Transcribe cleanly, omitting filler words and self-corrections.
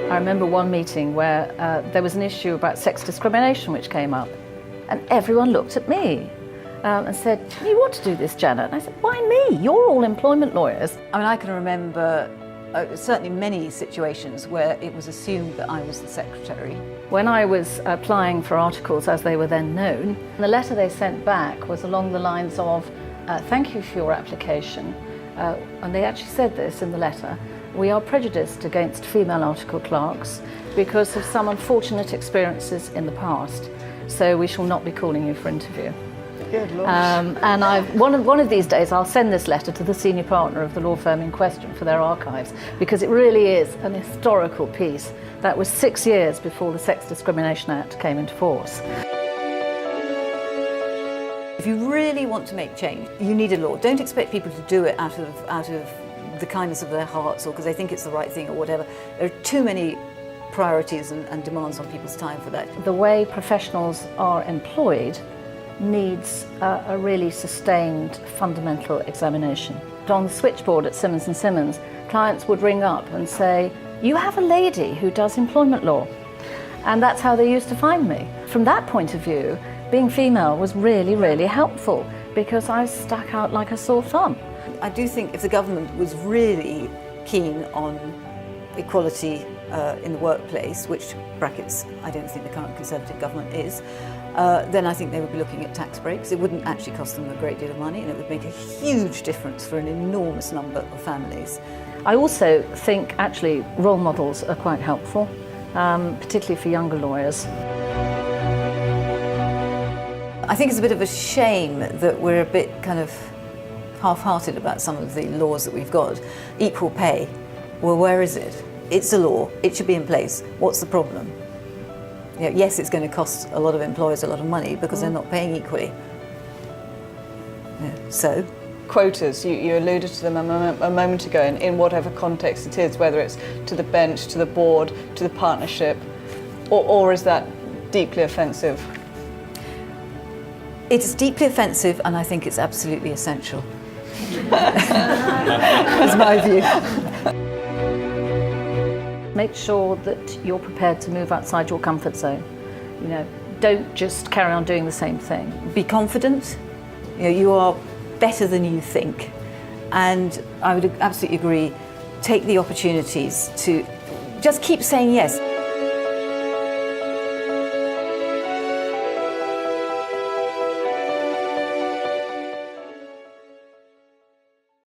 I remember one meeting where there was an issue about sex discrimination which came up, and everyone looked at me and said, "You ought to do this, Janet." And I said, "Why me? You're all employment lawyers." I mean, I can remember certainly many situations where it was assumed that I was the secretary. When I was applying for articles, as they were then known, the letter they sent back was along the lines of, "Thank you for your application." And they actually said this in the letter: "We are prejudiced against female article clerks because of some unfortunate experiences in the past, so we shall not be calling you for interview." Good Lord. And one of these days I'll send this letter to the senior partner of the law firm in question for their archives, because it really is an historical piece. That was 6 years before the Sex Discrimination Act came into force. If you really want to make change, you need a law. Don't expect people to do it out of the kindness of their hearts or because they think it's the right thing or whatever. There are too many priorities and demands on people's time for that. The way professionals are employed needs a really sustained fundamental examination. On the switchboard at Simmons Simmons, clients would ring up and say, "You have a lady who does employment law." And that's how they used to find me. From that point of view, being female was really, really helpful because I stuck out like a sore thumb. I do think if the government was really keen on equality in the workplace, which brackets I don't think the current Conservative government is, then I think they would be looking at tax breaks. It wouldn't actually cost them a great deal of money, and it would make a huge difference for an enormous number of families. I also think actually role models are quite helpful, particularly for younger lawyers. I think it's a bit of a shame that we're a bit kind of half-hearted about some of the laws that we've got. Equal pay, well, where is it? It's a law, it should be in place. What's the problem? You know, yes, it's going to cost a lot of employers a lot of money because they're not paying equally. Yeah, so? Quotas, you alluded to them a moment ago, in whatever context it is, whether it's to the bench, to the board, to the partnership, or is that deeply offensive? It's deeply offensive, and I think it's absolutely essential. That's my view. Make sure that you're prepared to move outside your comfort zone. You know, don't just carry on doing the same thing. Be confident. You know, you are better than you think. And I would absolutely agree, take the opportunities to just keep saying yes.